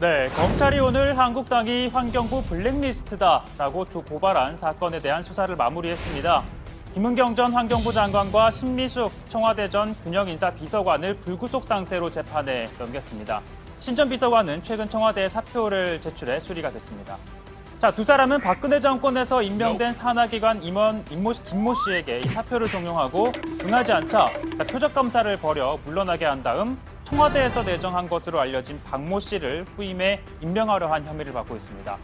네, 검찰이 오늘 한국당이 환경부 블랙리스트다라고 고발한 사건에 대한 수사를 마무리했습니다. 김은경 전 환경부 장관과 신미숙 청와대 전 균형인사 비서관을 불구속 상태로 재판에 넘겼습니다. 신 전 비서관은 최근 청와대에 사표를 제출해 수리가 됐습니다. 자, 두 사람은 박근혜 정권에서 임명된 산하기관 임원 김모 씨에게 이 사표를 종용하고 응하지 않자 표적 감사를 벌여 물러나게 한 다음 청와대에서 내정한 것으로 알려진 박모 씨를 후임에 임명하려 한 혐의를 받고 있습니다.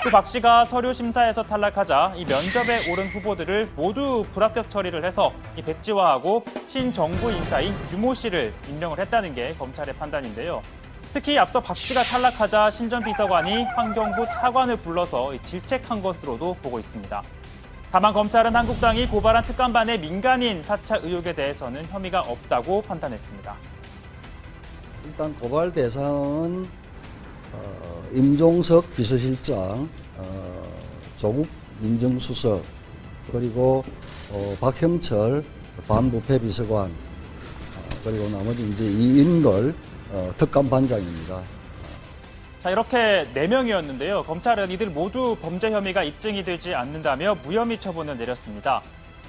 또 박 씨가 서류 심사에서 탈락하자 이 면접에 오른 후보들을 모두 불합격 처리를 해서 이 백지화하고 친정부 인사인 유모 씨를 임명을 했다는 게 검찰의 판단인데요. 특히 앞서 박 씨가 탈락하자 신 전 비서관이 환경부 차관을 불러서 질책한 것으로도 보고 있습니다. 다만 검찰은 한국당이 고발한 특감반의 민간인 사찰 의혹에 대해서는 혐의가 없다고 판단했습니다. 일단 고발 대상은 임종석 비서실장, 조국 민정수석, 그리고 박형철 반부패 비서관, 그리고 나머지 이제 이인걸 특감반장입니다. 자, 이렇게 4명이었는데요. 검찰은 이들 모두 범죄 혐의가 입증이 되지 않는다며 무혐의 처분을 내렸습니다.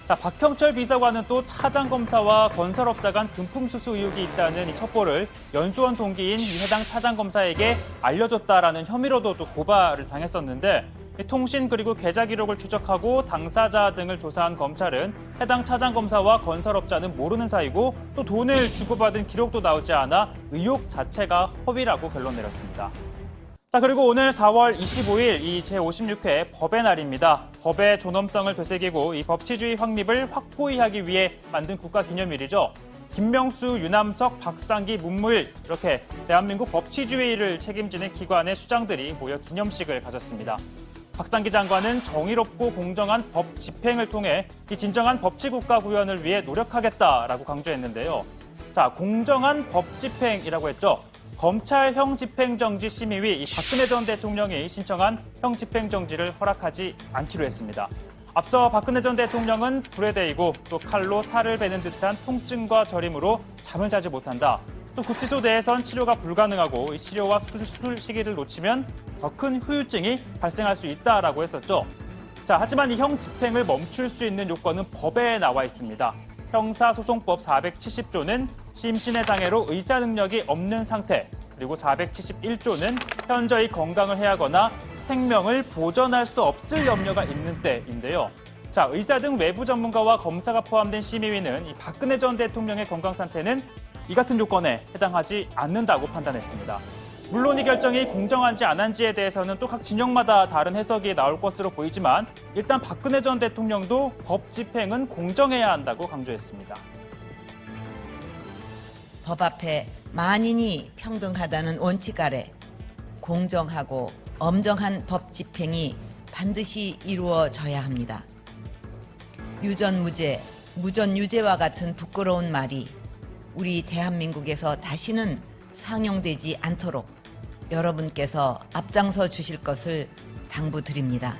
자, 박형철 비서관은 또 차장검사와 건설업자 간 금품수수 의혹이 있다는 이 첩보를 연수원 동기인 해당 차장검사에게 알려줬다라는 혐의로도 또 고발을 당했었는데 통신 그리고 계좌 기록을 추적하고 당사자 등을 조사한 검찰은 해당 차장검사와 건설업자는 모르는 사이고 또 돈을 주고받은 기록도 나오지 않아 의혹 자체가 허위라고 결론 내렸습니다. 자, 그리고 오늘 4월 25일 이 제56회 법의 날입니다. 법의 존엄성을 되새기고 이 법치주의 확립을 확고히 하기 위해 만든 국가기념일이죠. 김명수, 유남석, 박상기, 문무일 이렇게 대한민국 법치주의를 책임지는 기관의 수장들이 모여 기념식을 가졌습니다. 박상기 장관은 정의롭고 공정한 법 집행을 통해 이 진정한 법치국가 구현을 위해 노력하겠다라고 강조했는데요. 자, 공정한 법 집행이라고 했죠. 검찰 형집행정지 심의위 박근혜 전 대통령이 신청한 형집행정지를 허락하지 않기로 했습니다. 앞서 박근혜 전 대통령은 불에 데이고 또 칼로 살을 베는 듯한 통증과 저림으로 잠을 자지 못한다. 또 구치소 내에선 치료가 불가능하고 치료와 수술 시기를 놓치면 더 큰 후유증이 발생할 수 있다라고 했었죠. 자, 하지만 이 형집행을 멈출 수 있는 요건은 법에 나와 있습니다. 형사소송법 470조는 심신의 장애로 의사 능력이 없는 상태, 그리고 471조는 현저히 건강을 해하거나 생명을 보전할 수 없을 염려가 있는 때인데요. 자, 의사 등 외부 전문가와 검사가 포함된 심의위는 이 박근혜 전 대통령의 건강 상태는 이 같은 요건에 해당하지 않는다고 판단했습니다. 물론 이 결정이 공정한지 안 한지에 대해서는 또 각 진영마다 다른 해석이 나올 것으로 보이지만 일단 박근혜 전 대통령도 법 집행은 공정해야 한다고 강조했습니다. 법 앞에 만인이 평등하다는 원칙 아래 공정하고 엄정한 법 집행이 반드시 이루어져야 합니다. 유전무죄, 무전유죄와 같은 부끄러운 말이 우리 대한민국에서 다시는 상용되지 않도록 여러분께서 앞장서 주실 것을 당부드립니다.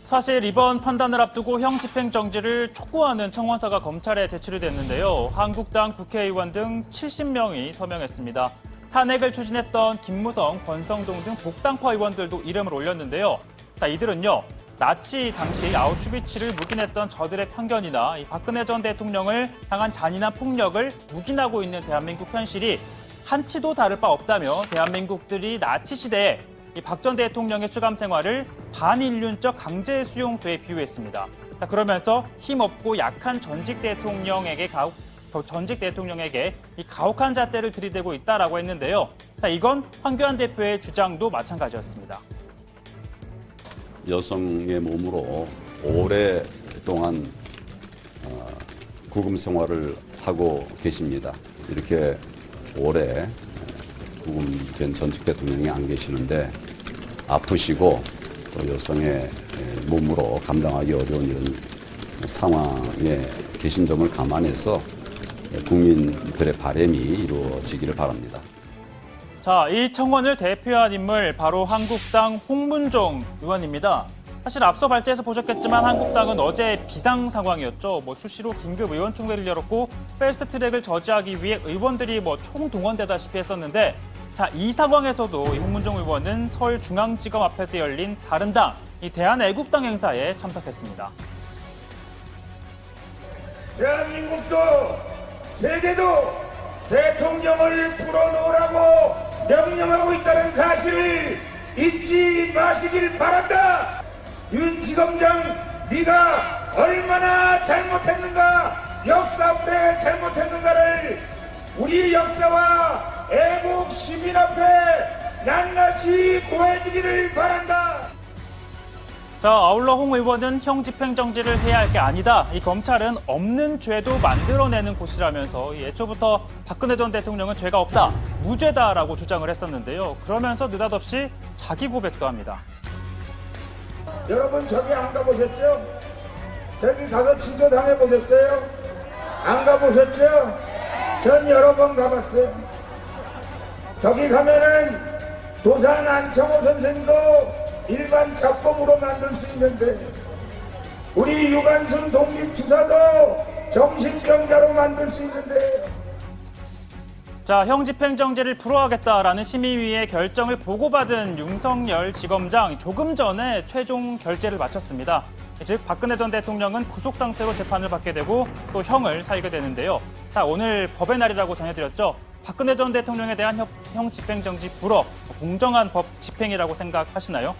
사실 이번 판단을 앞두고 형집행정지를 촉구하는 청원서가 검찰에 제출이 됐는데요. 한국당 국회의원 등 70명이 서명했습니다. 탄핵을 추진했던 김무성, 권성동 등 복당파 의원들도 이름을 올렸는데요. 자, 이들은요. 나치 당시 아우슈비츠를 묵인했던 저들의 편견이나 이 박근혜 전 대통령을 향한 잔인한 폭력을 묵인하고 있는 대한민국 현실이 한치도 다를 바 없다며 대한민국들이 나치 시대에 이 박 전 대통령의 수감 생활을 반인륜적 강제 수용소에 비유했습니다. 자, 그러면서 힘없고 약한 전직 대통령에게 이 가혹한 잣대를 들이대고 있다라고 했는데요. 자, 이건 황교안 대표의 주장도 마찬가지였습니다. 여성의 몸으로 오랫동안 구금 생활을 하고 계십니다. 이렇게 오래 구금된 전직 대통령이 안 계시는데 아프시고 또 여성의 몸으로 감당하기 어려운 이런 상황에 계신 점을 감안해서 국민들의 바람이 이루어지기를 바랍니다. 자, 이 청원을 대표한 인물 바로 한국당 홍문종 의원입니다. 사실 앞서 발제해서 보셨겠지만 한국당은 어제 비상 상황이었죠. 수시로 긴급 의원총회를 열었고 패스트트랙을 저지하기 위해 의원들이 총동원되다시피 했었는데 자, 이 상황에서도 이 홍문종 의원은 서울중앙지검 앞에서 열린 다른 당, 이 대한애국당 행사에 참석했습니다. 대한민국도 세계도 대통령을 풀어놓으라고 명령하고 있다는 사실을 잊지 마시길 바란다. 윤 지검장, 네가 얼마나 잘못했는가, 역사 앞에 잘못했는가를 우리 역사와 애국 시민 앞에 낱낱이 고해주기를 바란다. 자, 아울러 홍 의원은 형 집행정지를 해야 할 게 아니다. 이 검찰은 없는 죄도 만들어내는 곳이라면서 애초부터 박근혜 전 대통령은 죄가 없다, 무죄다라고 주장을 했었는데요. 그러면서 느닷없이 자기 고백도 합니다. 여러분 저기 안 가보셨죠? 저기 가서 취조 당해보셨어요? 안 가보셨죠? 전 여러 번 가봤어요. 저기 가면은 도산 안창호 선생도 일반 잡범으로 만들 수 있는데 우리 유관순 독립투사도 정신병자로 만들 수 있는데 자, 형 집행정지를 불허하겠다라는 심의위의 결정을 보고받은 윤석열 지검장, 조금 전에 최종 결재를 마쳤습니다. 즉 박근혜 전 대통령은 구속 상태로 재판을 받게 되고 또 형을 살게 되는데요. 자, 오늘 법의 날이라고 전해드렸죠. 박근혜 전 대통령에 대한 형 집행정지 불허, 공정한 법 집행이라고 생각하시나요?